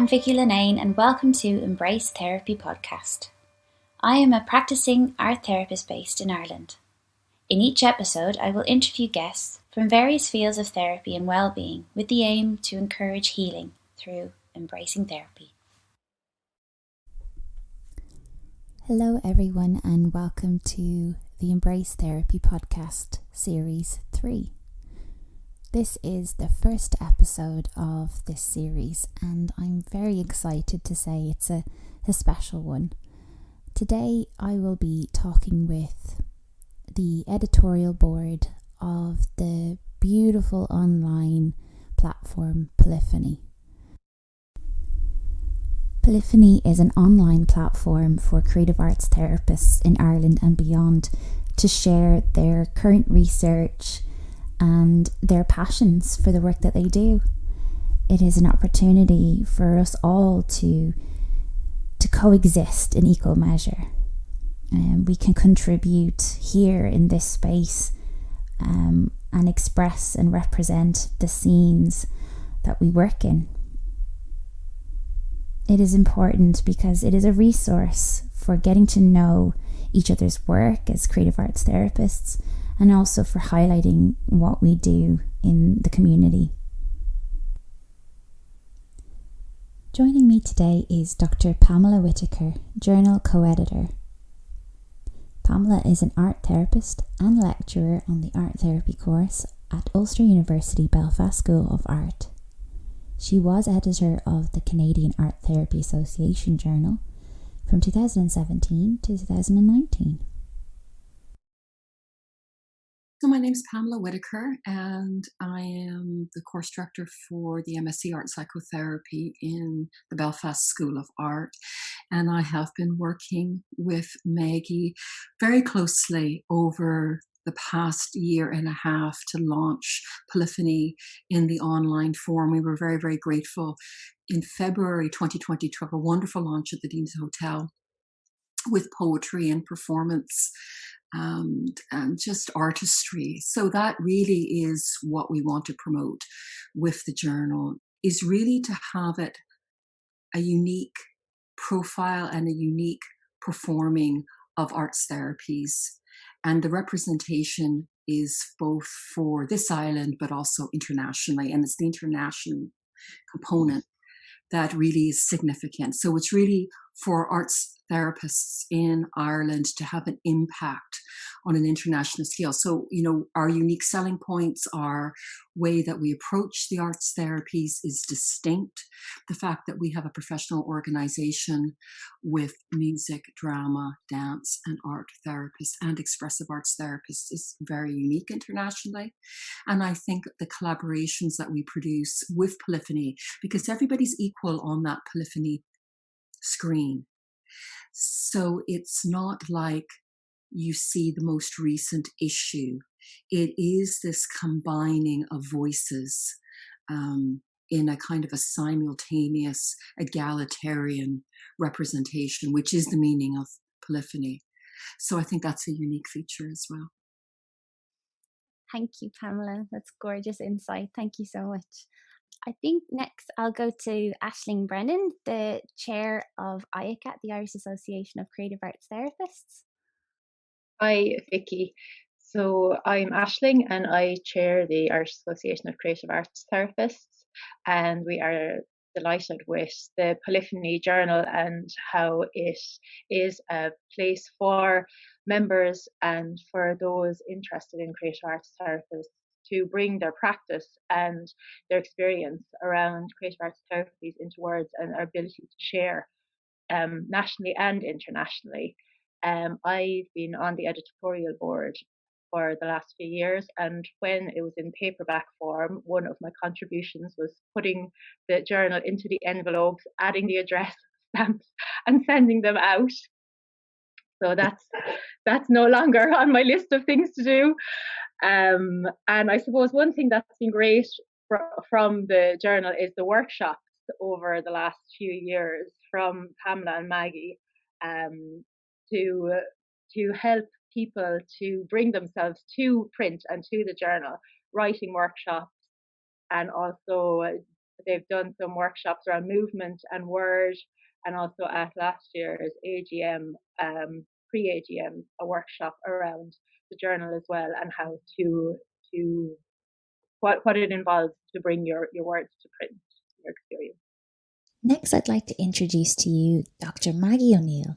I'm Vicky Linnane and welcome to Embrace Therapy podcast. I am a practicing art therapist based in Ireland. In each episode, I will interview guests from various fields of therapy and well-being with the aim to encourage healing through embracing therapy. Hello everyone and welcome to the Embrace Therapy podcast series 3. This is the first episode of this series and I'm very excited to say it's a special one. Today I will be talking with the editorial board of the beautiful online platform Polyphony. Polyphony is an online platform for creative arts therapists in Ireland and beyond to share their current research and their passions for the work that they do. It is an opportunity for us all to coexist in equal measure. We can contribute here in this space and express and represent the scenes that we work in. It is important because it is a resource for getting to know each other's work as creative arts therapists and also for highlighting what we do in the community. Joining me today is Dr. Pamela Whitaker, journal co-editor. Pamela is an art therapist and lecturer on the art therapy course at Ulster University Belfast School of Art. She was editor of the Canadian Art Therapy Association journal from 2017 to 2019. So my name is Pamela Whitaker and I am the course director for the MSc Art Psychotherapy in the Belfast School of Art. And I have been working with Maggie very closely over the past year and a half to launch Polyphony in the online form. We were very, very grateful in February 2020 to have a wonderful launch at the Dean's Hotel with poetry and performance and just artistry. So that really is what we want to promote with the journal, is really to have it a unique profile and a unique performing of arts therapies. And the representation is both for this island, but also internationally. And it's the international component that really is significant. So it's really for arts therapists in Ireland to have an impact on an international scale. So, our unique selling points, our way that we approach the arts therapies is distinct. The fact that we have a professional organization with music, drama, dance, and art therapists and expressive arts therapists is very unique internationally. And I think the collaborations that we produce with Polyphony, because everybody's equal on that Polyphony screen. So it's not like you see the most recent issue. It is this combining of voices in a kind of a simultaneous egalitarian representation, which is the meaning of Polyphony. So I think that's a unique feature as well. Thank you, Pamela. That's gorgeous insight. Thank you so much. I think next I'll go to Aisling Brennan, the chair of IACAT, the Irish Association of Creative Arts Therapists. Hi, Vicky. So I'm Aisling and I chair the Irish Association of Creative Arts Therapists, and we are delighted with the Polyphony journal and how it is a place for members and for those interested in creative arts therapists to bring their practice and their experience around creative arts therapies into words and our ability to share nationally and internationally. I've been on the editorial board for the last few years, and when it was in paperback form, one of my contributions was putting the journal into the envelopes, adding the address stamps and sending them out. So that's no longer on my list of things to do. And I suppose one thing that's been great from the journal is the workshops over the last few years from Pamela and Maggie to help people to bring themselves to print and to the journal, writing workshops and also They've done some workshops around movement and word, and also at last year's AGM, pre-AGM, a workshop around the journal as well, and how to what it involves to bring your words to print, your experience. Next, I'd like to introduce to you Dr. Maggie O'Neill.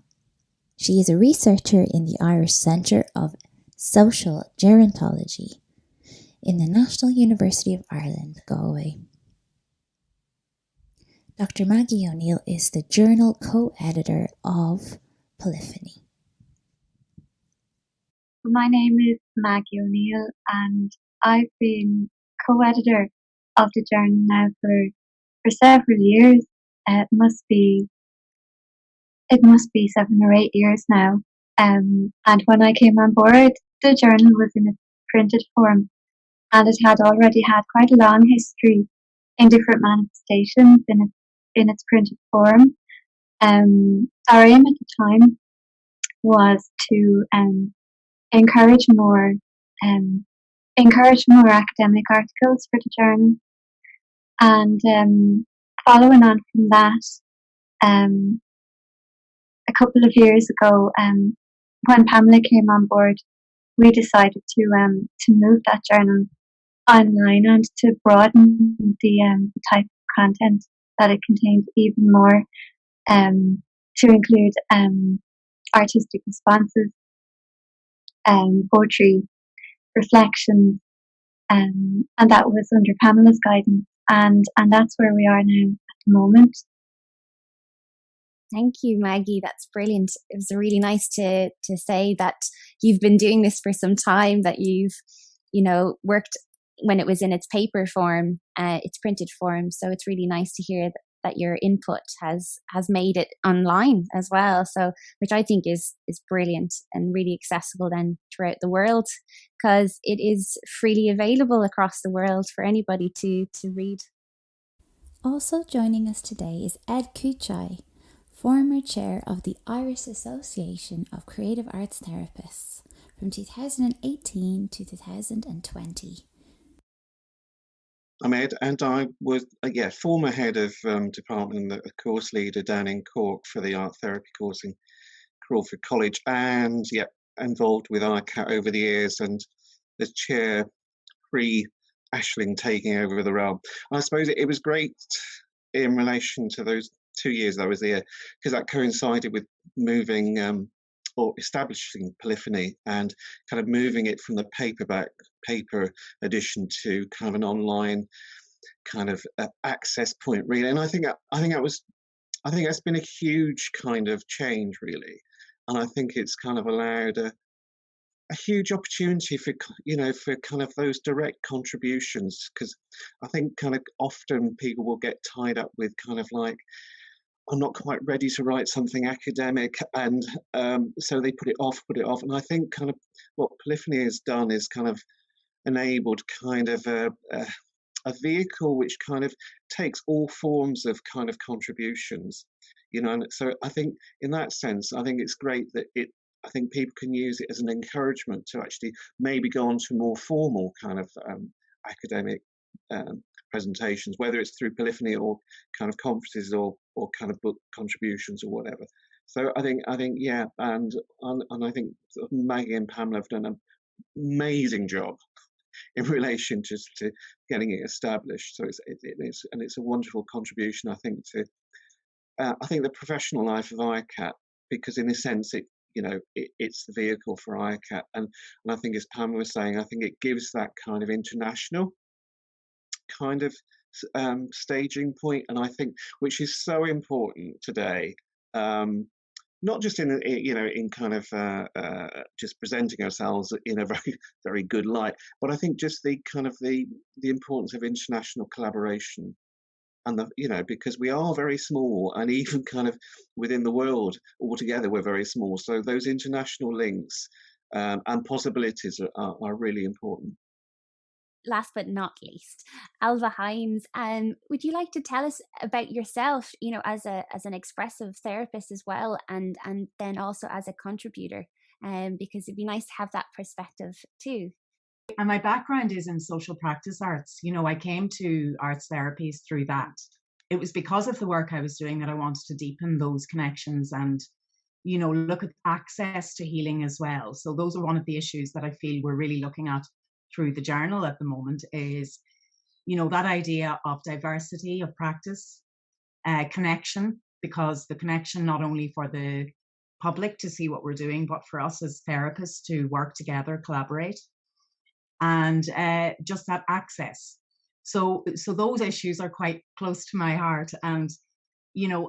She is a researcher in the Irish Centre of Social Gerontology in the National University of Ireland, Galway. Dr. Maggie O'Neill is the journal co-editor of Polyphony. My name is Maggie O'Neill, and I've been co-editor of the journal now for several years. It must be 7 or 8 years now. And when I came on board, the journal was in its printed form, and it had already had quite a long history in different manifestations in its printed form. Our aim at the time was to encourage more academic articles for the journal, and following on from that, a couple of years ago, when Pamela came on board, we decided to move that journal online and to broaden the type of content that it contains even more, to include artistic responses, poetry, reflections, and that was under Pamela's guidance, and that's where we are now at the moment. Thank you, Maggie. That's brilliant. It was really nice to say that you've been doing this for some time, that you've, worked when it was in its paper form, its printed form. So it's really nice to hear that your input has made it online as well. So, which I think is brilliant and really accessible then throughout the world, because it is freely available across the world for anybody to read. Also joining us today is Ed Kuchai, former chair of the Irish Association of Creative Arts Therapists from 2018 to 2020. I'm Ed, and I was former head of department and course leader down in Cork for the art therapy course in Crawford College, and involved with ICAT over the years, and as chair pre-Aisling taking over the role. I suppose it was great in relation to those 2 years that I was there, because that coincided with moving or establishing Polyphony and kind of moving it from the paper edition to kind of an online kind of access point, really. And I think that's been a huge kind of change, really. And I think it's kind of allowed a huge opportunity for kind of those direct contributions, because I think kind of often people will get tied up with kind of like, I'm not quite ready to write something academic, and so they put it off. And I think kind of what Polyphony has done is kind of enabled kind of a vehicle which kind of takes all forms of kind of contributions, and so I think in that sense, I think it's great that I think people can use it as an encouragement to actually maybe go on to more formal kind of academic presentations, whether it's through Polyphony or kind of conferences or kind of book contributions or whatever. So I think yeah, and I think Maggie and Pamela have done an amazing job in relation to getting it established. So it's a wonderful contribution, I think, to the professional life of ICAT, because in a sense it's the vehicle for ICAT, and I think, as Pamela was saying, I think it gives that kind of international kind of staging point, and I think which is so important today, not just in kind of just presenting ourselves in a very, very good light, but I think just the kind of the importance of international collaboration, and because we are very small, and even kind of within the world altogether we're very small, so those international links and possibilities are really important. Last but not least, Alva Hines, would you like to tell us about yourself, as an expressive therapist as well, and then also as a contributor, because it'd be nice to have that perspective too. And my background is in social practice arts. I came to arts therapies through that. It was because of the work I was doing that I wanted to deepen those connections and, look at access to healing as well. So those are one of the issues that I feel we're really looking at through the journal at the moment is, that idea of diversity of practice, connection, because the connection not only for the public to see what we're doing, but for us as therapists to work together, collaborate, and just that access. So those issues are quite close to my heart, and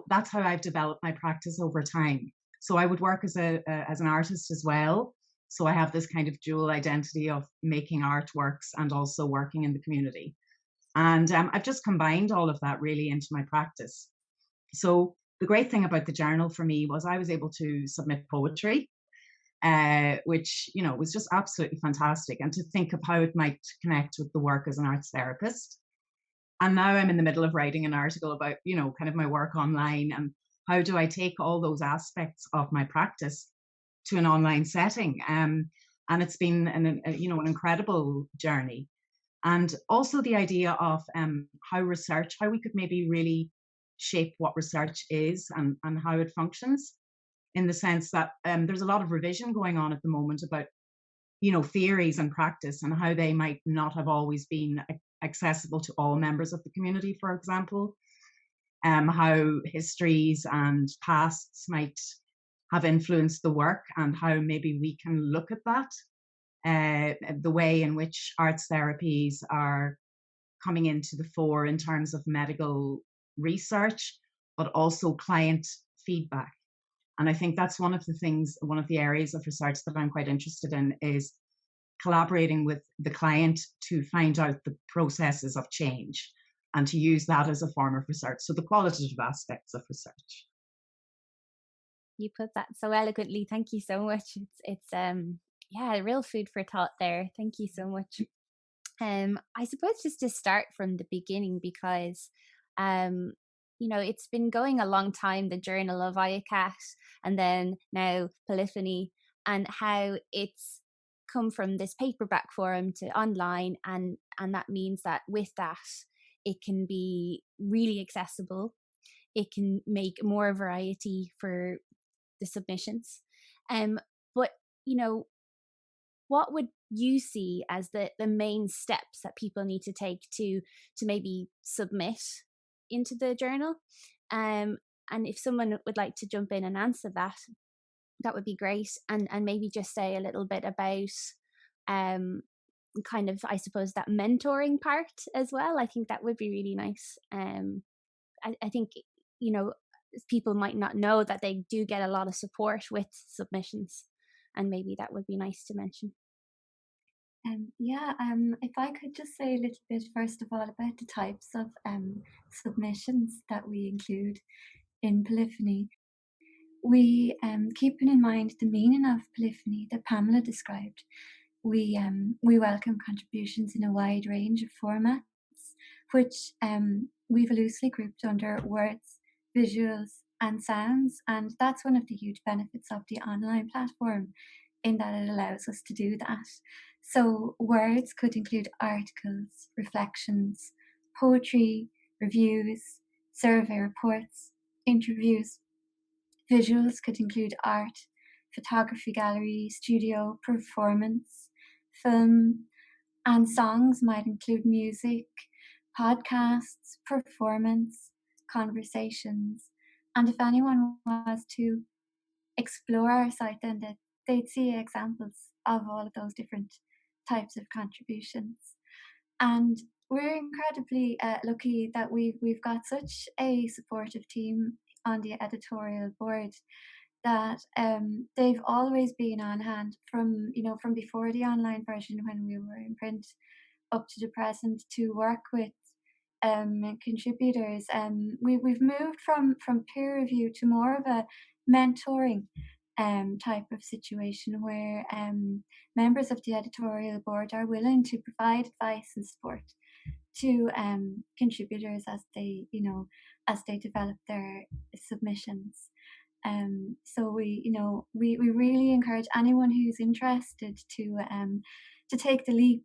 that's how I've developed my practice over time. So I would work as an artist as well. So I have this kind of dual identity of making artworks and also working in the community. And I've just combined all of that really into my practice. So the great thing about the journal for me was I was able to submit poetry, which, was just absolutely fantastic. And to think of how it might connect with the work as an arts therapist. And now I'm in the middle of writing an article about, kind of my work online and how do I take all those aspects of my practice to an online setting. And it's been an incredible journey. And also the idea of how we could maybe really shape what research is and how it functions, in the sense that there's a lot of revision going on at the moment about, theories and practice and how they might not have always been accessible to all members of the community, for example, how histories and pasts might have influenced the work and how maybe we can look at that, the way in which arts therapies are coming into the fore in terms of medical research, but also client feedback. And I think that's one of the areas of research that I'm quite interested in is collaborating with the client to find out the processes of change and to use that as a form of research. So the qualitative aspects of research. You put that so eloquently. Thank you so much. It's real food for thought there. Thank you so much. I suppose just to start from the beginning, because it's been going a long time, the Journal of IACAT and then now Polyphony, and how it's come from this paperback form to online, and that means that with that it can be really accessible. It can make more variety for the submissions. But what would you see as the main steps that people need to take to maybe submit into the journal? And if someone would like to jump in and answer that, that would be great. And maybe just say a little bit about kind of, I suppose, that mentoring part as well. I think that would be really nice. I think, people might not know that they do get a lot of support with submissions, and maybe that would be nice to mention. If I could just say a little bit first of all about the types of submissions that we include in Polyphony. We, keeping in mind the meaning of Polyphony that Pamela described, we welcome contributions in a wide range of formats, which we've loosely grouped under words, visuals, and sounds, and that's one of the huge benefits of the online platform, in that it allows us to do that. So words could include articles, reflections, poetry, reviews, survey reports, interviews. Visuals could include art, photography gallery, studio, performance, film, and songs might include music, podcasts, performance, conversations. And if anyone was to explore our site, then they'd see examples of all of those different types of contributions. And we're incredibly lucky that we've got such a supportive team on the editorial board that they've always been on hand from before the online version when we were in print up to the present to work with contributors. We've moved from peer review to more of a mentoring type of situation where members of the editorial board are willing to provide advice and support to contributors as they develop their submissions. So we really encourage anyone who's interested to take the leap.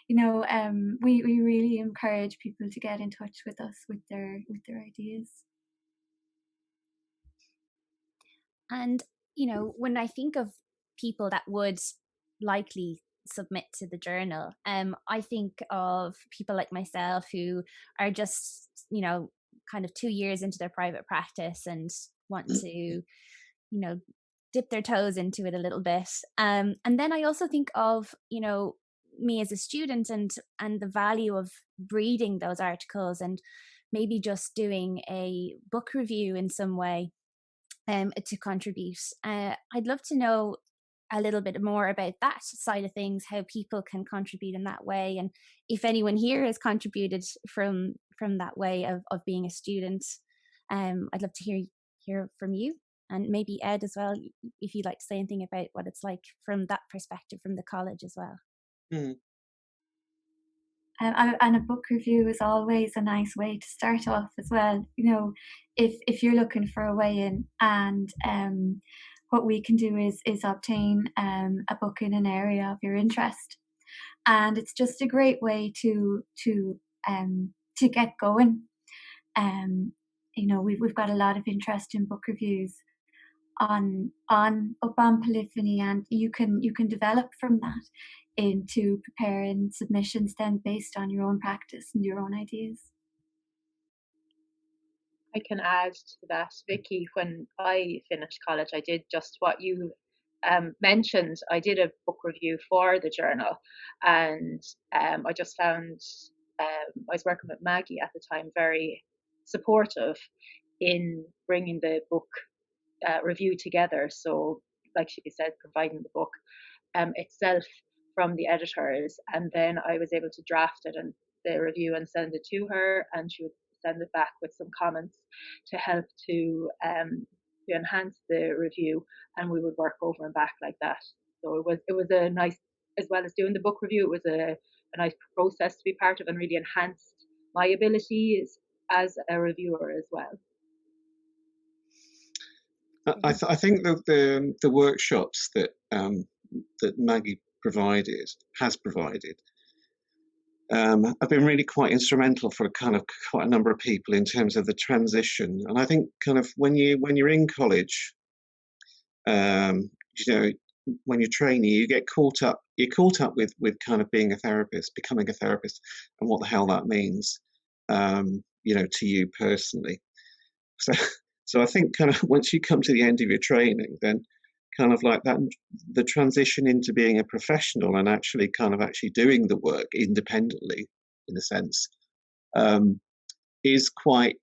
We really encourage people to get in touch with us with their ideas. And, when I think of people that would likely submit to the journal, I think of people like myself who are just, kind of 2 years into their private practice and want to, dip their toes into it a little bit. And then I also think of, me as a student and the value of reading those articles and maybe just doing a book review in some way to contribute. I'd love to know a little bit more about that side of things, how people can contribute in that way, and if anyone here has contributed from that way of being a student. I'd love to hear from you, and maybe Ed as well, if you'd like to say anything about what it's like from that perspective from the college as well. Mm. And a book review is always a nice way to start off as well. If you're looking for a way in, and what we can do is obtain a book in an area of your interest, and it's just a great way to get going. We've got a lot of interest in book reviews on Polyphony, and you can develop from that into preparing submissions then based on your own practice and your own ideas. I can add to that, Vicky. When I finished college, I did just what you mentioned. I did a book review for the journal, and I just found I was working with Maggie at the time, very supportive in bringing the book review together. So, like she said, providing the book itself from the editors, and then I was able to draft it and the review and send it to her, and she would send it back with some comments to help to enhance the review, and we would work over and back like that. So it was a nice, as well as doing the book review, it was a nice process to be part of, and really enhanced my abilities as a reviewer as well. I think the workshops that that Maggie has provided have been really quite instrumental for quite a number of people in terms of the transition. And I think kind of when you're in college, when you're training, you're caught up with kind of being a therapist, becoming a therapist, and what the hell that means, to you personally. So I think kind of once you come to the end of your training, then kind of like that, the transition into being a professional and actually doing the work independently, in a sense, is quite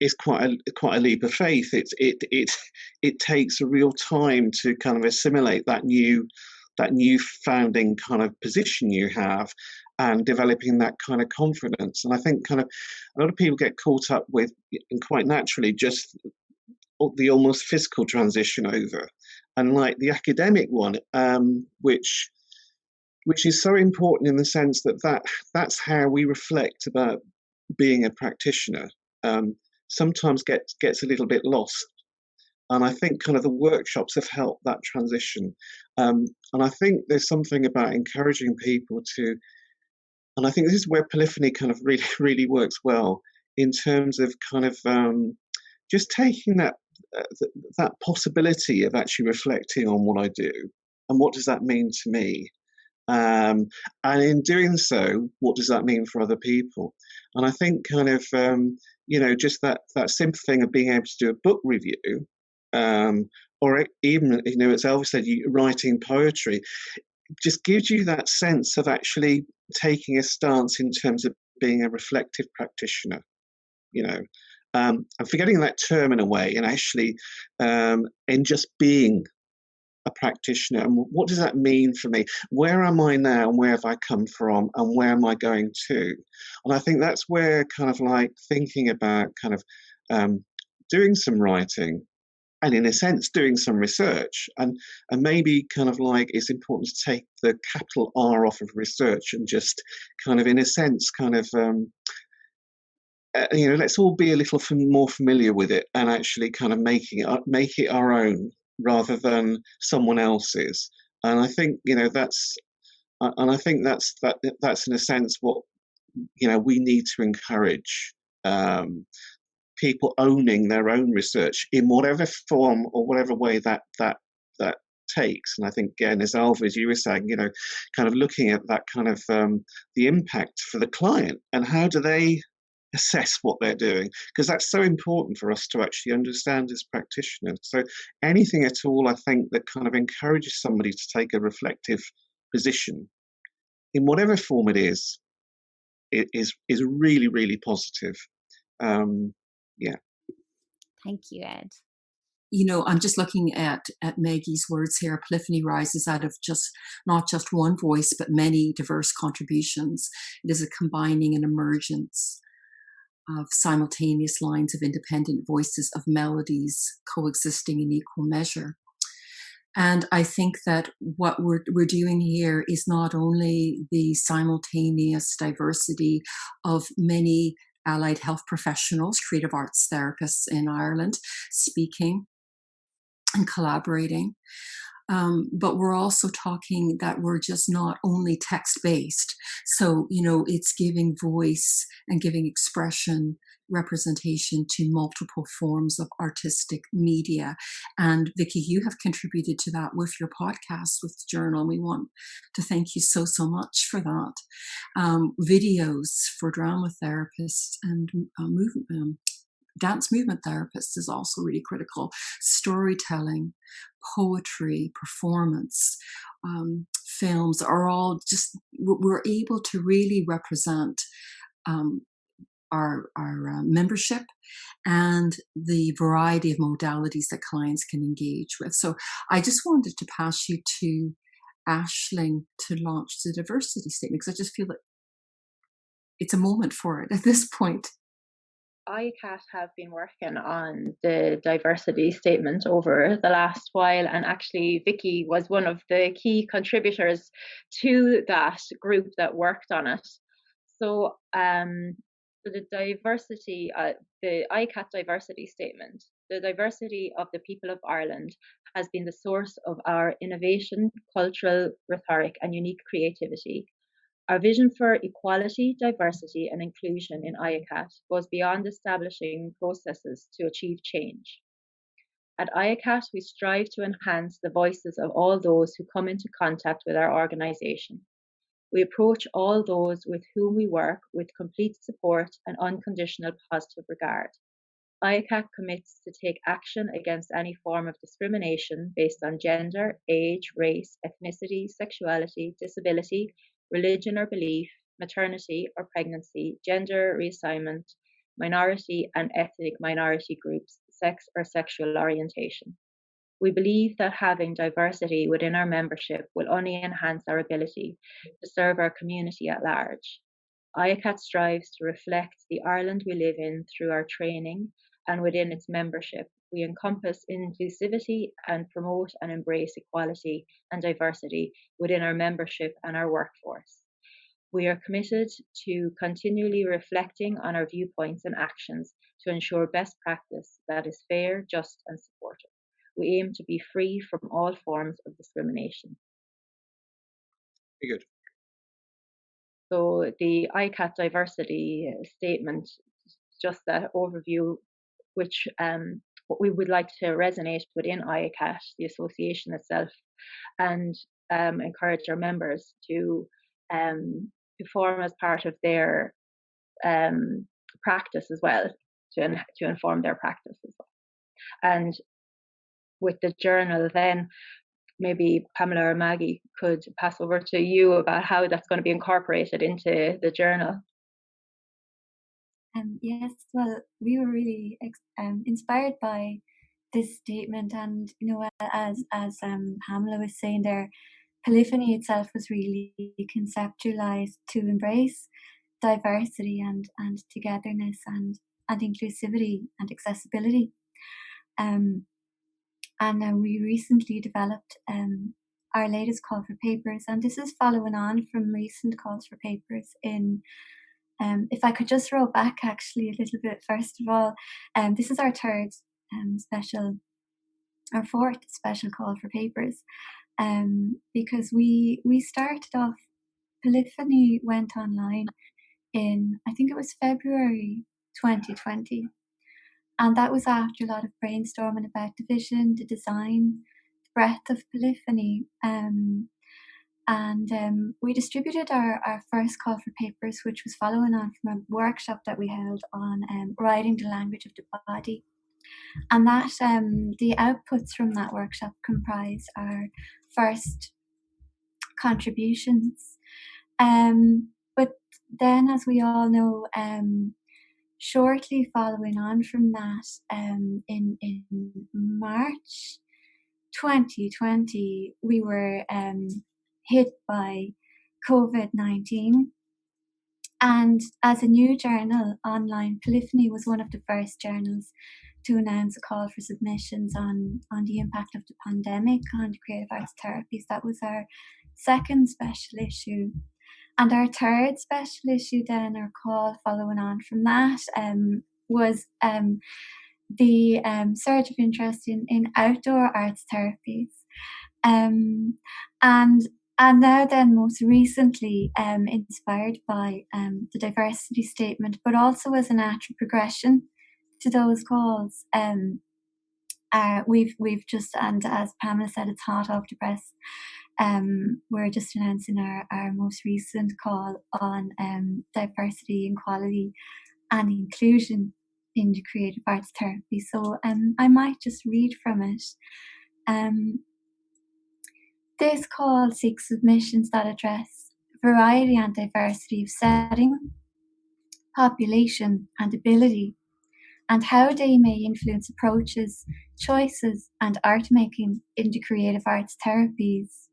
a leap of faith. It takes a real time to kind of assimilate that new founding kind of position you have, and developing that kind of confidence. And I think kind of a lot of people get caught up with, and quite naturally, just the almost physical transition over, and like the academic one, which is so important in the sense that's how we reflect about being a practitioner. Sometimes gets a little bit lost. And I think kind of the workshops have helped that transition. And I think there's something about encouraging people to, and I think this is where Polyphony kind of really, really works well, in terms of kind of just taking that possibility of actually reflecting on what I do and what does that mean to me. And in doing so, what does that mean for other people? And I think kind of, just that simple thing of being able to do a book review, or even, as Elvis said, writing poetry, just gives you that sense of actually taking a stance in terms of being a reflective practitioner, and forgetting that term in a way, and actually, and just being a practitioner. And what does that mean for me? Where am I now, and where have I come from, and where am I going to? And I think that's where kind of like thinking about kind of doing some writing, and in a sense doing some research, and maybe kind of like it's important to take the capital R off of research and just kind of, in a sense, kind of let's all be a little more familiar with it and actually kind of make it our own rather than someone else's. And I think that's that's in a sense what we need to encourage. People owning their own research in whatever form or whatever way that takes. And I think, again, as Alva, as you were saying, kind of looking at that kind of the impact for the client and how do they assess what they're doing, because that's so important for us to actually understand as practitioners. So anything at all, I think, that kind of encourages somebody to take a reflective position in whatever form it is really, really positive. Yeah. Thank you, Ed. I'm just looking at Maggie's words here. Polyphony rises out of not just one voice, but many diverse contributions. It is a combining and emergence of simultaneous lines of independent voices, of melodies coexisting in equal measure. And I think that what we're doing here is not only the simultaneous diversity of many allied health professionals, creative arts therapists in Ireland speaking and collaborating, but we're also talking that we're just not only text-based. So, it's giving voice and giving expression, representation to multiple forms of artistic media. And Vicky, you have contributed to that with your podcast, with the journal. We want to thank you so much for that. Videos for drama therapists and dance movement therapists is also really critical. Storytelling, poetry, performance, films are all just, we're able to really represent our membership and the variety of modalities that clients can engage with. So I just wanted to pass you to Aisling to launch the diversity statement, because I just feel that it's a moment for it at this point. ICAT have been working on the diversity statement over the last while, and actually Vicky was one of the key contributors to that group that worked on it. So the diversity, the ICAT diversity statement, the diversity of the people of Ireland has been the source of our innovation, cultural rhetoric, and unique creativity. Our vision for equality, diversity, and inclusion in IACAT goes beyond establishing processes to achieve change. At IACAT, we strive to enhance the voices of all those who come into contact with our organisation. We approach all those with whom we work with complete support and unconditional positive regard. IACAT commits to take action against any form of discrimination based on gender, age, race, ethnicity, sexuality, disability, religion or belief, maternity or pregnancy, gender reassignment, minority and ethnic minority groups, sex or sexual orientation. We believe that having diversity within our membership will only enhance our ability to serve our community at large. IACAT strives to reflect the Ireland we live in through our training, and within its membership, we encompass inclusivity and promote and embrace equality and diversity within our membership and our workforce. We are committed to continually reflecting on our viewpoints and actions to ensure best practice that is fair, just, and supportive. We aim to be free from all forms of discrimination. Very good. So the ICAT diversity statement, just that overview, which what we would like to resonate within IACAT, the association itself, and encourage our members to form as part of their practice as well, to inform their practice as well. And with the journal, then maybe Pamela or Maggie could pass over to you about how that's going to be incorporated into the journal. Yes, well, we were really inspired by this statement, and as Pamela was saying there, Polyphony itself was really conceptualized to embrace diversity and togetherness and inclusivity and accessibility. And we recently developed our latest call for papers, and this is following on from recent calls for papers in If I could just roll back actually a little bit, first of all, this is our third special, our fourth special call for papers, because we started off, Polyphony went online in, I think it was February 2020. And that was after a lot of brainstorming about the vision, the design, the breadth of Polyphony. We distributed our first call for papers, which was following on from a workshop that we held on writing the language of the body. And that the outputs from that workshop comprise our first contributions. But then, as we all know, shortly following on from that, in March 2020, we were hit by COVID-19. And as a new journal online, Polyphony was one of the first journals to announce a call for submissions on the impact of the pandemic on creative arts therapies. That was our second special issue. And our third special issue then, our call following on from that, was the surge of interest in outdoor arts therapies. And now then, most recently, inspired by the diversity statement, but also as a natural progression to those calls, we've just, and as Pamela said, it's hot off the press. We're just announcing our most recent call on diversity, equality, and inclusion in the creative arts therapy. So I might just read from it. This call seeks submissions that address variety and diversity of setting, population, and ability, and how they may influence approaches, choices, and art making in the creative arts therapies.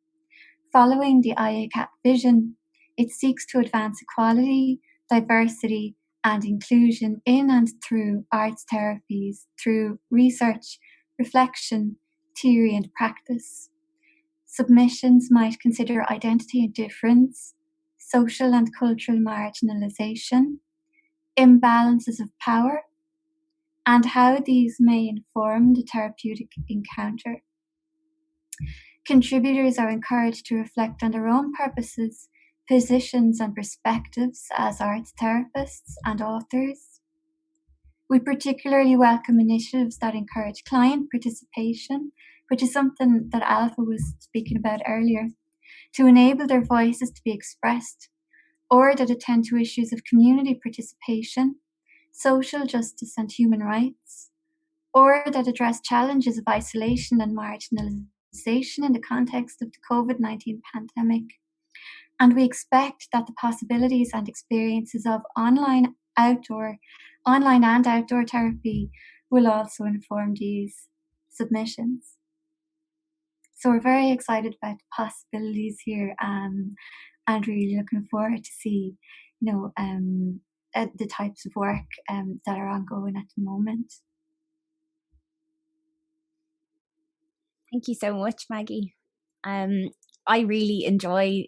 Following the IACAP vision, it seeks to advance equality, diversity, and inclusion in and through arts therapies through research, reflection, theory, and practice. Submissions might consider identity and difference, social and cultural marginalization, imbalances of power, and how these may inform the therapeutic encounter. Contributors are encouraged to reflect on their own purposes, positions, and perspectives as arts therapists and authors. We particularly welcome initiatives that encourage client participation, which is something that Alpha was speaking about earlier, to enable their voices to be expressed, or that attend to issues of community participation, social justice, and human rights, or that address challenges of isolation and marginalization in the context of the COVID-19 pandemic. And we expect that the possibilities and experiences of online and outdoor therapy will also inform these submissions. So we're very excited about the possibilities here, and really looking forward to see, the types of work that are ongoing at the moment. Thank you so much, Maggie. I really enjoy,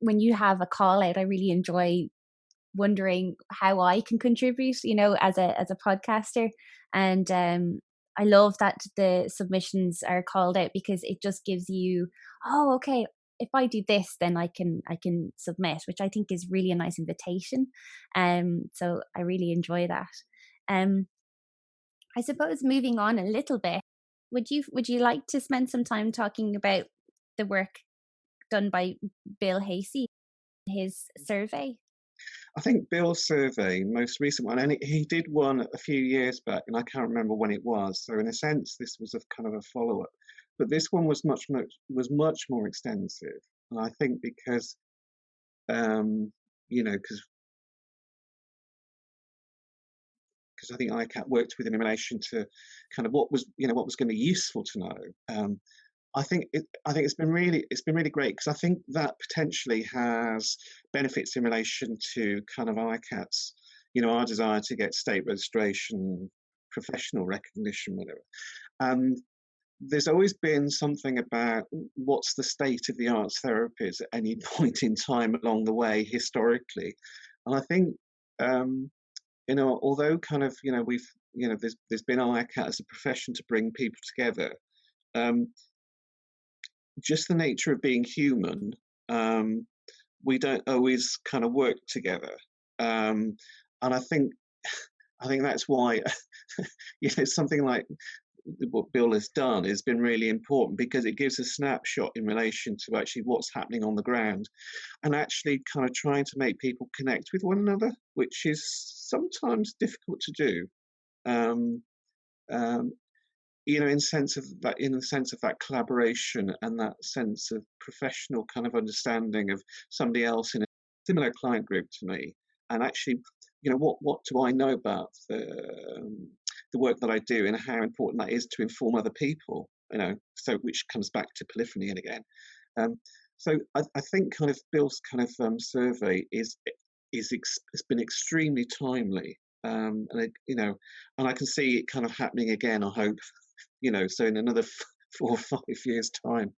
when you have a call out, I really enjoy wondering how I can contribute, as a podcaster. And I love that the submissions are called out, because it just gives you, oh, okay, if I do this, then I can submit, which I think is really a nice invitation. So I really enjoy that. I suppose moving on a little bit, would you like to spend some time talking about the work done by Bill Hasey, his survey? I think Bill's survey, most recent one, and he did one a few years back, and I can't remember when it was. So in a sense, this was a kind of a follow-up. But this one was much more extensive, and I think because, because I think ICAP worked with him in relation to kind of what was going to be useful to know. I think it's been really great, because I think that potentially has benefits in relation to kind of ICAT's, our desire to get state registration, professional recognition, whatever. And there's always been something about what's the state of the arts therapies at any point in time along the way historically. And I think, although kind of, we've, there's been ICAT as a profession to bring people together. Just the nature of being human, we don't always kind of work together. And I think that's why, something like what Bill has done has been really important, because it gives a snapshot in relation to actually what's happening on the ground, and actually kind of trying to make people connect with one another, which is sometimes difficult to do. In the sense of that collaboration and that sense of professional kind of understanding of somebody else in a similar client group to me, and actually, what do I know about the work that I do, and how important that is to inform other people, so which comes back to polyphony and again. So I think kind of Bill's kind of survey has been extremely timely, and I can see it kind of happening again, I hope, so in another 4 or 5 years' time,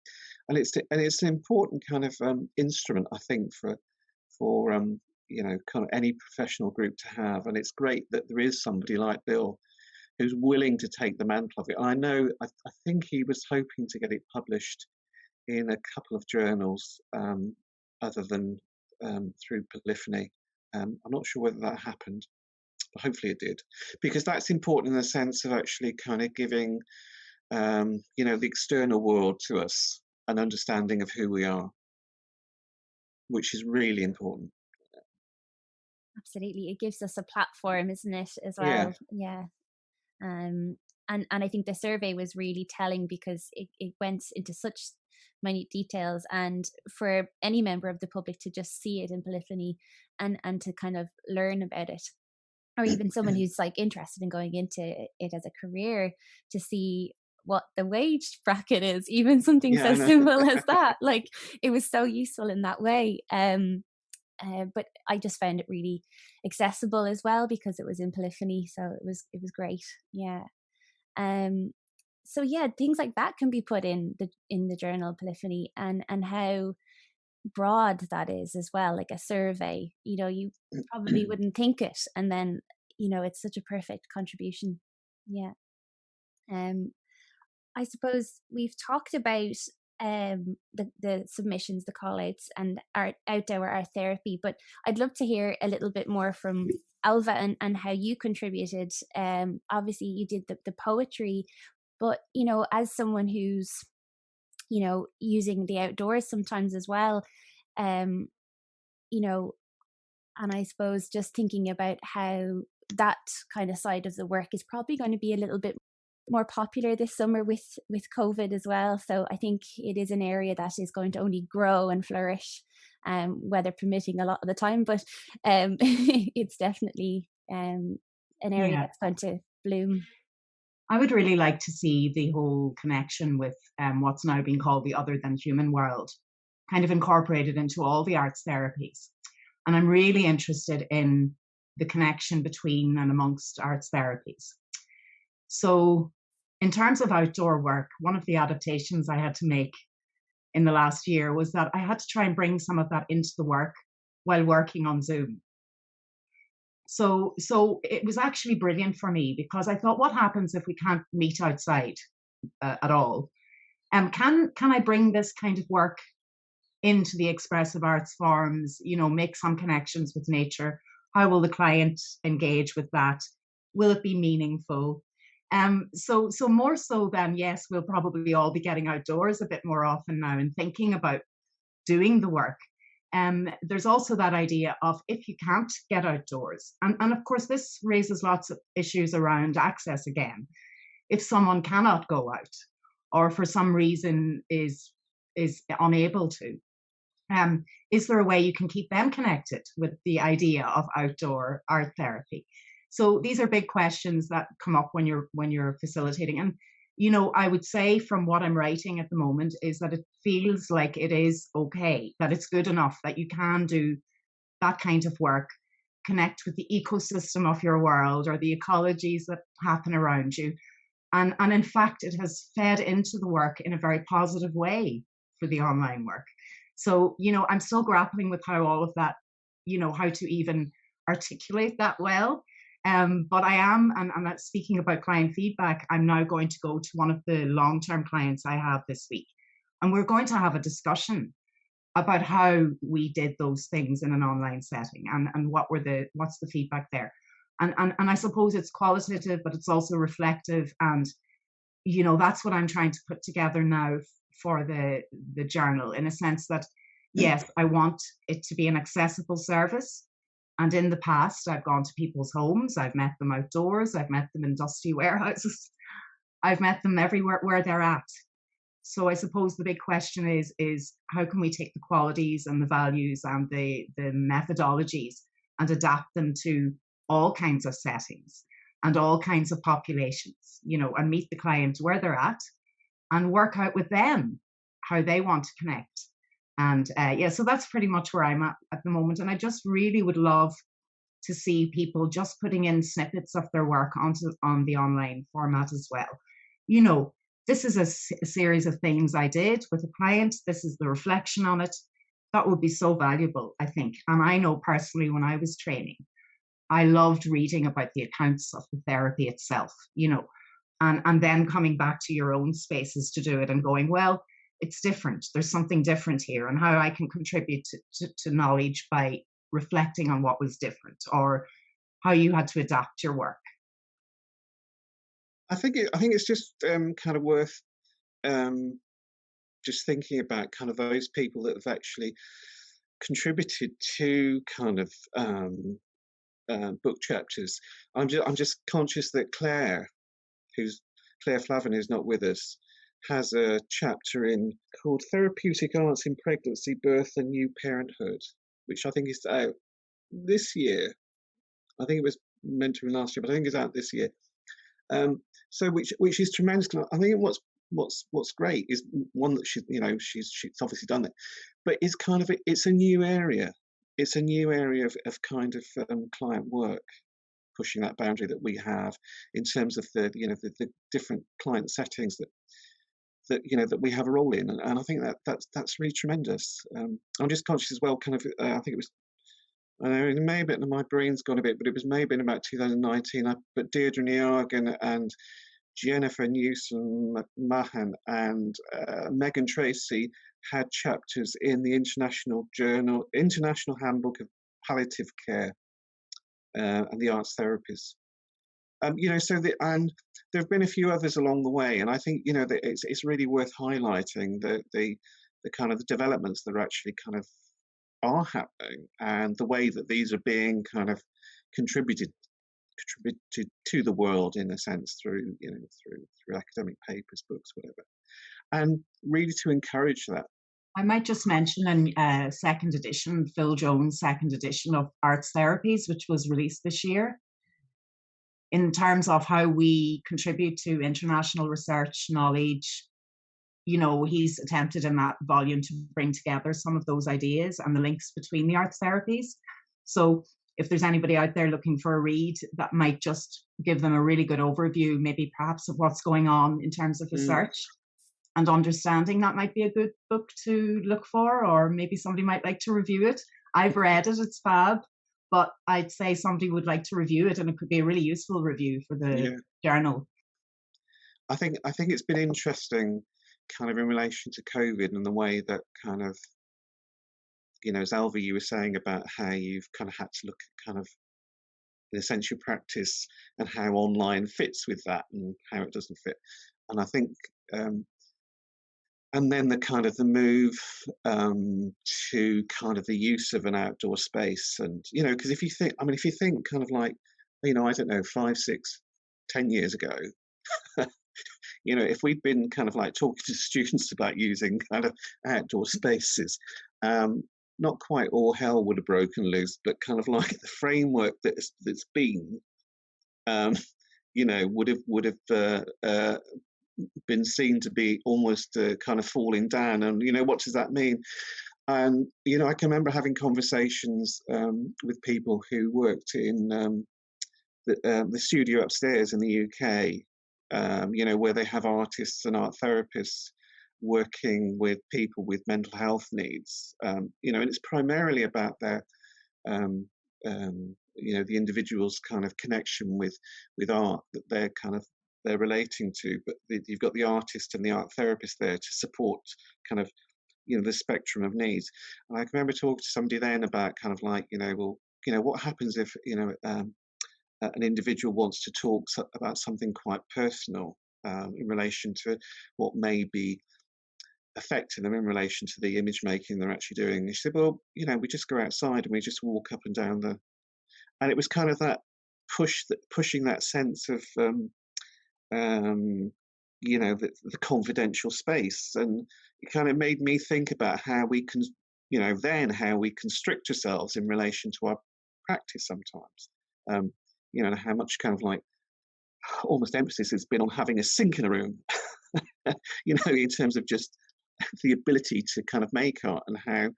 and it's an important kind of instrument, I think, for kind of any professional group to have, and it's great that there is somebody like Bill who's willing to take the mantle of it. I know, I think he was hoping to get it published in a couple of journals, other than through Polyphony. I'm not sure whether that happened, but hopefully it did, because that's important in the sense of actually kind of giving, the external world to us an understanding of who we are, which is really important. Absolutely. It gives us a platform, isn't it, as Yeah. well? Yeah. And I think the survey was really telling, because it went into such minute details, and for any member of the public to just see it in polyphony and to kind of learn about it, or even someone who's like interested in going into it as a career, to see what the wage bracket is, even something Yeah, so I know. simple as that. Like, it was so useful in that way. But I just found it really accessible as well, because it was in polyphony, so it was great. Yeah. So yeah, things like that can be put in the journal Polyphony, and how broad that is as well. Like a survey, you probably wouldn't think it, and then it's such a perfect contribution. Yeah. I suppose we've talked about the submissions, the call outs, and our outdoor art therapy, but I'd love to hear a little bit more from Alva and how you contributed. Obviously you did the poetry, but as someone who's using the outdoors sometimes as well, um and I suppose just thinking about how that kind of side of the work is probably going to be a little bit more popular this summer with COVID as well. So I think it is an area that is going to only grow and flourish, weather permitting a lot of the time, but it's definitely an area that's going to bloom. I would really like to see the whole connection with what's now being called the other than human world kind of incorporated into all the arts therapies. And I'm really interested in the connection between and amongst arts therapies. So in terms of outdoor work, one of the adaptations I had to make in the last year was that I had to try and bring some of that into the work while working on Zoom. So it was actually brilliant for me, because I thought, what happens if we can't meet outside at all? Can I bring this kind of work into the expressive arts forms, make some connections with nature? How will the client engage with that? Will it be meaningful? So more so than, yes, we'll probably all be getting outdoors a bit more often now and thinking about doing the work. There's also that idea of, if you can't get outdoors, and of course this raises lots of issues around access again. If someone cannot go out, or for some reason is unable to, is there a way you can keep them connected with the idea of outdoor art therapy? So these are big questions that come up when you're facilitating. And I would say from what I'm writing at the moment is that it feels like it is okay, that it's good enough, that you can do that kind of work, connect with the ecosystem of your world or the ecologies that happen around you. And in fact, it has fed into the work in a very positive way for the online work. So, I'm still grappling with how all of that, how to even articulate that well. But I am, and that's speaking about client feedback, I'm now going to go to one of the long-term clients I have this week. And we're going to have a discussion about how we did those things in an online setting and what's the feedback there. And I suppose it's qualitative, but it's also reflective. And, you know, that's what I'm trying to put together now for the journal, in a sense that, yes, I want it to be an accessible service. And in the past, I've gone to people's homes, I've met them outdoors, I've met them in dusty warehouses, I've met them everywhere where they're at. So I suppose the big question is how can we take the qualities and the values and the methodologies and adapt them to all kinds of settings and all kinds of populations, you know, and meet the client where they're at and work out with them how they want to connect. And so that's pretty much where I'm at the moment. And I just really would love to see people just putting in snippets of their work on the online format as well. You know, this is a series of things I did with a client. This is the reflection on it. That would be so valuable, I think. And I know personally, when I was training, I loved reading about the accounts of the therapy itself, you know, and then coming back to your own spaces to do it and going, well, it's different. There's something different here, and how I can contribute to knowledge by reflecting on what was different, or how you had to adapt your work. I think it's just kind of worth just thinking about kind of those people that have actually contributed to kind of book chapters. I'm just conscious that Claire Flavin, who's not with us, has a chapter called Therapeutic Arts in Pregnancy, Birth and New Parenthood, which I think is out this year. I think it was meant to be last year, but I think it's out this year. So which is tremendous. I think what's great is one that she's obviously done it, but it's kind of it's a new area. It's a new area of kind of client work, pushing that boundary that we have in terms of the different client settings that we have a role in, and I think that's really tremendous. I'm just conscious as well, kind of I think it was, I know it may have been, my brain's gone a bit, but it was maybe in about 2019. But Deirdre Niagan and Jennifer Newsom-Mahan and Megan Tracy had chapters in the International Handbook of Palliative Care and the Arts Therapies. And there have been a few others along the way, and I think that it's really worth highlighting the kind of the developments that are actually kind of are happening, and the way that these are being kind of contributed to the world, in a sense, through academic papers, books, whatever, and really to encourage that. I might just mention in second edition, Phil Jones' second edition of Arts Therapies, which was released this year, in terms of how we contribute to international research knowledge. He's attempted in that volume to bring together some of those ideas and the links between the arts therapies. So if there's anybody out there looking for a read, that might just give them a really good overview, maybe perhaps of what's going on in terms of research and understanding. That might be a good book to look for, or maybe somebody might like to review it. I've read it, it's fab, but I'd say somebody would like to review it, and it could be a really useful review for the journal. I think it's been interesting, kind of in relation to COVID, and the way that kind of, as Alva, you were saying about how you've kind of had to look at kind of, in a sense, your practice and how online fits with that and how it doesn't fit. And I think, and then the kind of the move to kind of the use of an outdoor space, and because if you think kind of like, I don't know, 5, 6, 10 years ago, if we'd been kind of like talking to students about using kind of outdoor spaces, not quite all hell would have broken loose, but kind of like the framework that's been, would have been seen to be almost kind of falling down. And what does that mean? And I can remember having conversations with people who worked in the studio upstairs in the UK, where they have artists and art therapists working with people with mental health needs, and it's primarily about their the individual's kind of connection with art that they're relating to, but you've got the artist and the art therapist there to support kind of the spectrum of needs. And I can remember talking to somebody then about kind of like, what happens if an individual wants to talk about something quite personal in relation to what may be affecting them in relation to the image making they're actually doing. And she said, well, we just go outside and we just walk up and down and it was kind of that pushing that sense of the confidential space. And it kind of made me think about how we can, how we constrict ourselves in relation to our practice sometimes. And how much kind of like almost emphasis has been on having a sink in a room, in terms of just the ability to kind of make art and how kind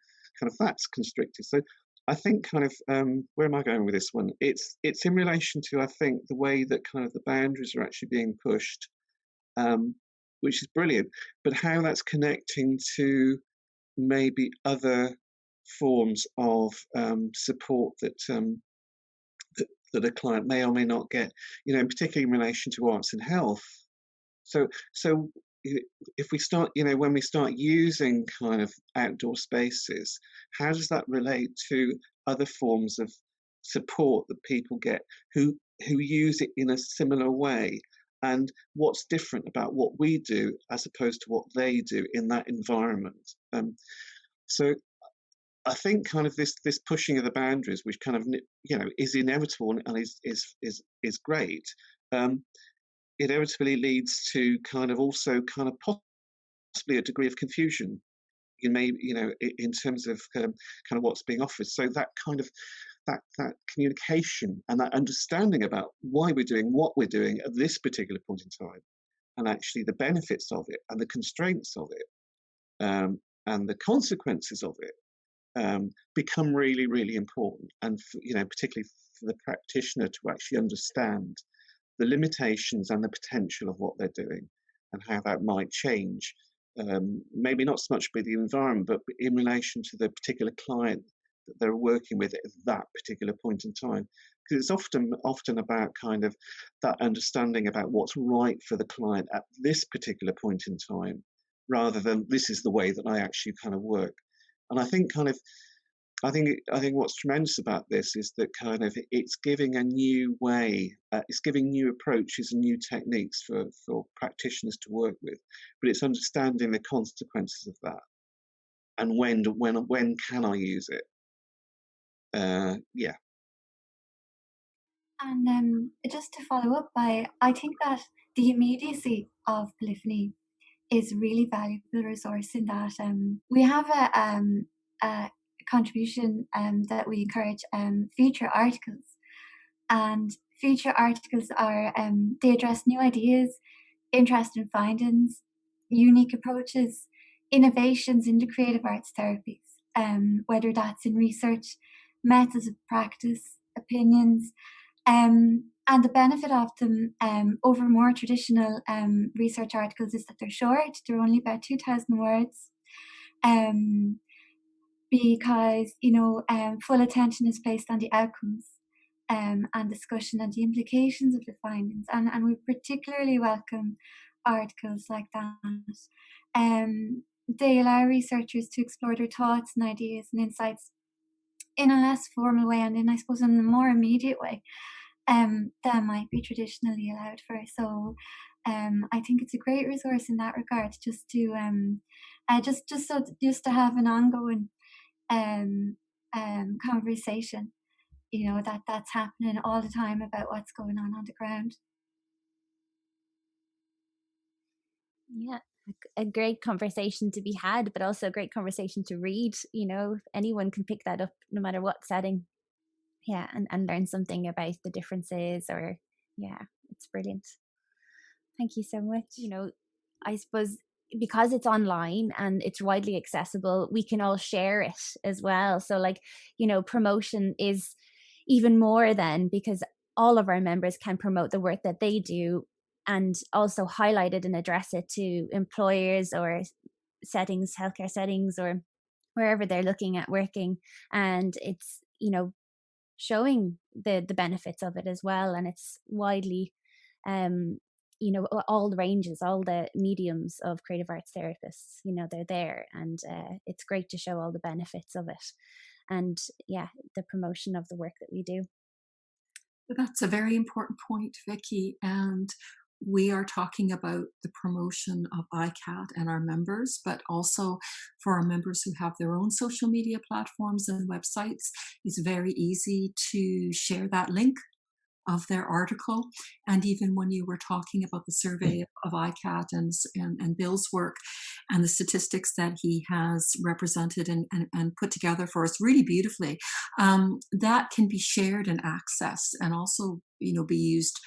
of that's constricted. So I think kind of where am I going with this one? It's in relation to, I think, the way that kind of the boundaries are actually being pushed, which is brilliant, but how that's connecting to maybe other forms of support that that a client may or may not get, particularly in relation to arts and health. So if we start, when we start using kind of outdoor spaces, how does that relate to other forms of support that people get who use it in a similar way? And what's different about what we do as opposed to what they do in that environment? So I think kind of this pushing of the boundaries, which kind of is inevitable and is great. Inevitably leads to kind of also kind of possibly a degree of confusion in terms of kind of what's being offered. So that kind of that communication and that understanding about why we're doing what we're doing at this particular point in time, and actually the benefits of it and the constraints of it, and the consequences of it, become really, really important. And particularly for the practitioner to actually understand the limitations and the potential of what they're doing and how that might change, maybe not so much by the environment, but in relation to the particular client that they're working with at that particular point in time. Because it's often about kind of that understanding about what's right for the client at this particular point in time, rather than this is the way that I actually kind of work. And I think what's tremendous about this is that kind of it's giving a new way, it's giving new approaches and new techniques for practitioners to work with, but it's understanding the consequences of that and when can I use it? Yeah. And just to follow up, I think that the immediacy of Polyphony is a really valuable resource in that we have a contribution that we encourage feature articles. And feature articles are, they address new ideas, interesting findings, unique approaches, innovations into creative arts therapies, whether that's in research, methods of practice, opinions, and the benefit of them over more traditional research articles is that they're short, they're only about 2,000 words. Because full attention is placed on the outcomes and discussion and the implications of the findings, and we particularly welcome articles like that. They allow researchers to explore their thoughts and ideas and insights in a less formal way, and I suppose in a more immediate way that might be traditionally allowed for. So I think it's a great resource in that regard, just to just to have an ongoing conversation, that's happening all the time about what's going on the ground. Yeah, a great conversation to be had, but also a great conversation to read. Anyone can pick that up no matter what setting. Yeah, and learn something about the differences, or it's brilliant. Thank you so much. I suppose because it's online and it's widely accessible, we can all share it as well. So promotion is even more then, because all of our members can promote the work that they do and also highlight it and address it to employers or settings, healthcare settings, or wherever they're looking at working. And it's, showing the benefits of it as well, and it's widely, all the ranges, all the mediums of creative arts therapists, they're there, and it's great to show all the benefits of it, and the promotion of the work that we do. That's a very important point, Vicky. And we are talking about the promotion of ICAT and our members, but also for our members who have their own social media platforms and websites. It's very easy to share that link of their article. And even when you were talking about the survey of ICAT and Bill's work and the statistics that he has represented and put together for us really beautifully, that can be shared and accessed and also, be used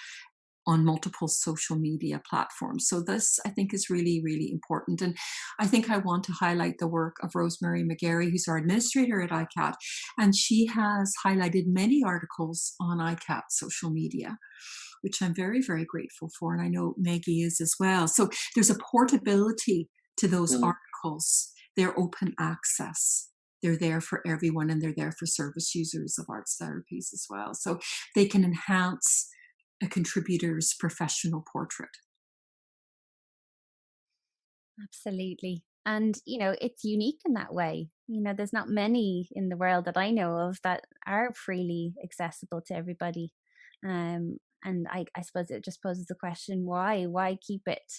on multiple social media platforms. So this, I think, is really, really important. And I think I want to highlight the work of Rosemary McGarry, who's our administrator at ICAT. And she has highlighted many articles on ICAT social media, which I'm very, very grateful for. And I know Maggie is as well. So there's a portability to those articles. They're open access. They're there for everyone, and they're there for service users of arts therapies as well. So they can enhance a contributor's professional portrait. Absolutely. And, it's unique in that way. There's not many in the world that I know of that are freely accessible to everybody. And I suppose it just poses the question, why keep it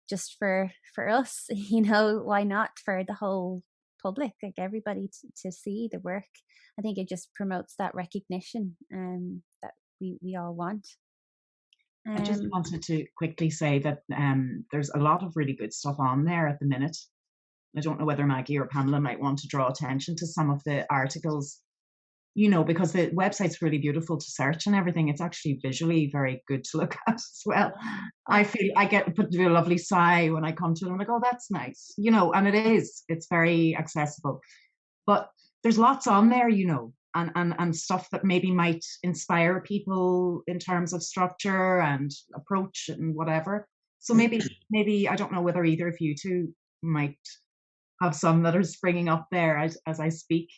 just for us? Why not for the whole public, like everybody to see the work? I think it just promotes that recognition that we all want. I just wanted to quickly say that there's a lot of really good stuff on there at the minute. I don't know whether Maggie or Pamela might want to draw attention to some of the articles, because the website's really beautiful to search and everything. It's actually visually very good to look at as well. I feel I get put to a lovely sigh when I come to it. I'm like, oh, that's nice, and it's very accessible. But there's lots on there, and stuff that maybe might inspire people in terms of structure and approach and whatever. So maybe I don't know whether either of you two might have some that are springing up there as I speak.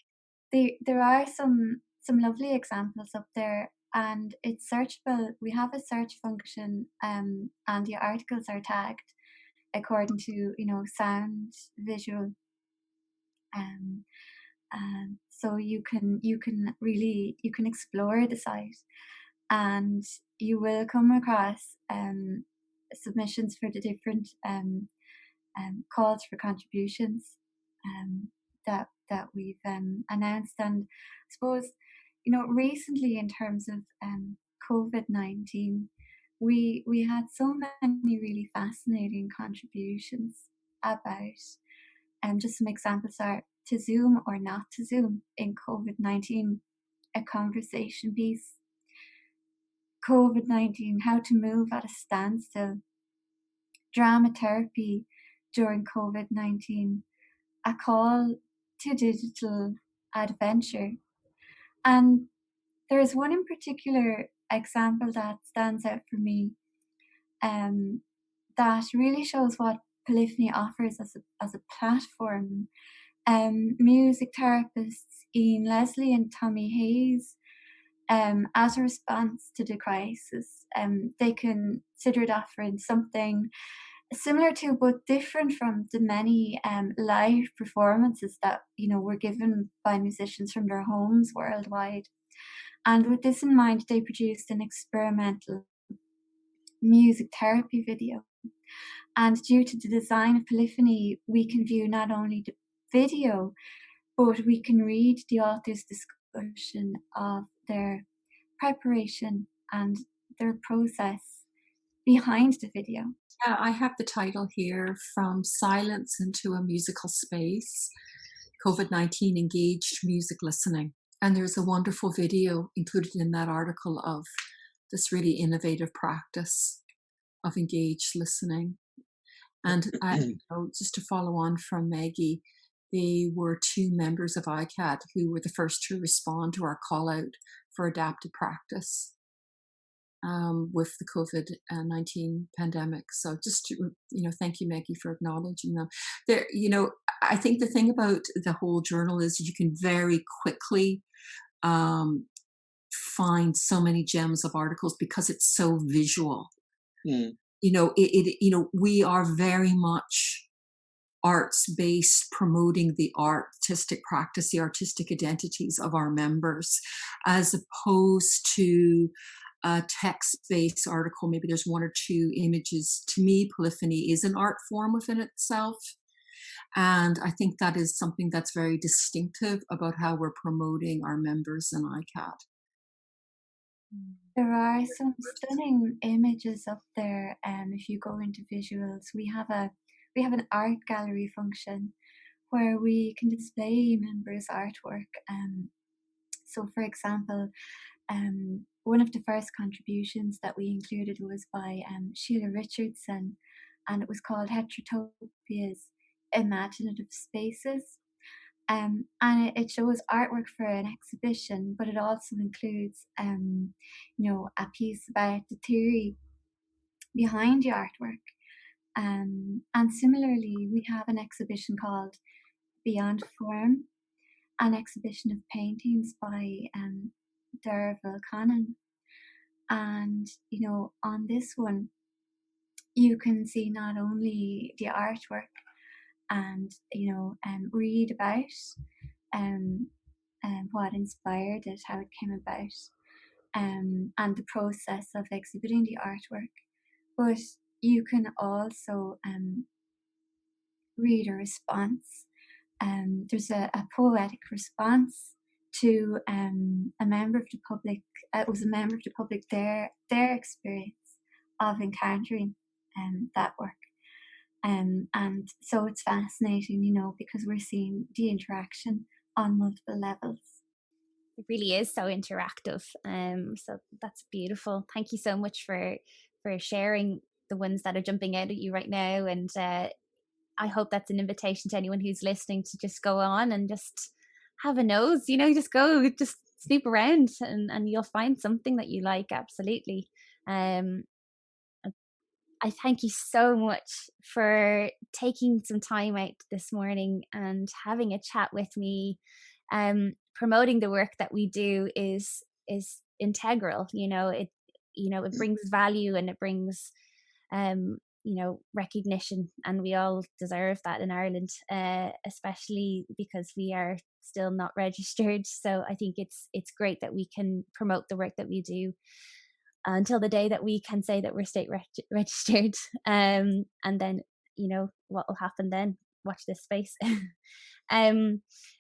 There are some lovely examples up there, and it's searchable. We have a search function, and the articles are tagged according to sound, visual, so you can explore the site, and you will come across submissions for the different calls for contributions that we've announced. And I suppose recently, in terms of COVID-19, we had so many really fascinating contributions about, just some examples are to Zoom or not to Zoom in COVID-19, a conversation piece. COVID-19, how to move at a standstill. Drama therapy during COVID-19, a call to digital adventure. And there's one in particular example that stands out for me, that really shows what Polyphony offers as a platform. Music therapists Ian Leslie and Tommy Hayes, as a response to the crisis, they considered offering something similar to but different from the many live performances that were given by musicians from their homes worldwide. And with this in mind, they produced an experimental music therapy video. And due to the design of Polyphony, we can view not only the video, but we can read the author's discussion of their preparation and their process behind the video. Yeah, I have the title here, From Silence into a Musical Space, COVID-19 Engaged Music Listening. And there's a wonderful video included in that article of this really innovative practice of engaged listening. And just to follow on from Maggie, they were two members of ICAT who were the first to respond to our call out for adapted practice with the COVID-19 pandemic. So just to, thank you, Maggie, for acknowledging them. There, I think the thing about the whole journal is you can very quickly find so many gems of articles because it's so visual. Mm. We are very much arts-based, promoting the artistic practice, the artistic identities of our members, as opposed to a text-based article. Maybe there's one or two images. To me, Polyphony is an art form within itself. And I think that is something that's very distinctive about how we're promoting our members in ICAT. There are some stunning images up there. If you go into visuals, we have an art gallery function where we can display members' artwork. So, for example, one of the first contributions that we included was by Sheila Richardson, and it was called Heterotopia's Imaginative Spaces. And it shows artwork for an exhibition, but it also includes, a piece about the theory behind the artwork. And similarly, we have an exhibition called Beyond Form, an exhibition of paintings by Derville Cannon. And, on this one, you can see not only the artwork and, read about what inspired it, how it came about, and the process of exhibiting the artwork. But you can also read a response. There's a poetic response to a member of the public. It was a member of the public, their experience of encountering that work. And so it's fascinating, because we're seeing the interaction on multiple levels. It really is so interactive. So that's beautiful. Thank you so much for sharing the ones that are jumping out at you right now. And I hope that's an invitation to anyone who's listening to just go on and just have a nose, just snoop around and you'll find something that you like. Absolutely. I thank you so much for taking some time out this morning and having a chat with me. Promoting the work that we do is integral. It brings value and it brings recognition, and we all deserve that in Ireland, especially because we are still not registered. So I think it's great that we can promote the work that we do until the day that we can say that we're state registered. And then, what will happen then? Watch this space.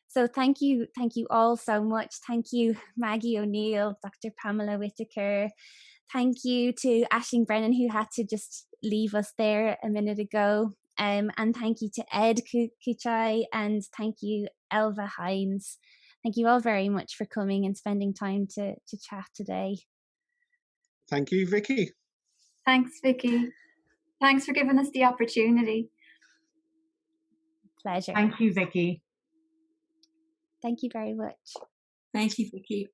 So thank you all so much. Thank you, Maggie O'Neill, Dr. Pamela Whitaker. Thank you to Aisling Brennan, who had to just leave us there a minute ago. And thank you to Ed Kuchai, and thank you, Elva Hines. Thank you all very much for coming and spending time to chat today. Thank you, Vicky. Thanks, Vicky. Thanks for giving us the opportunity. Pleasure. Thank you, Vicky. Thank you very much. Thank you, Vicky.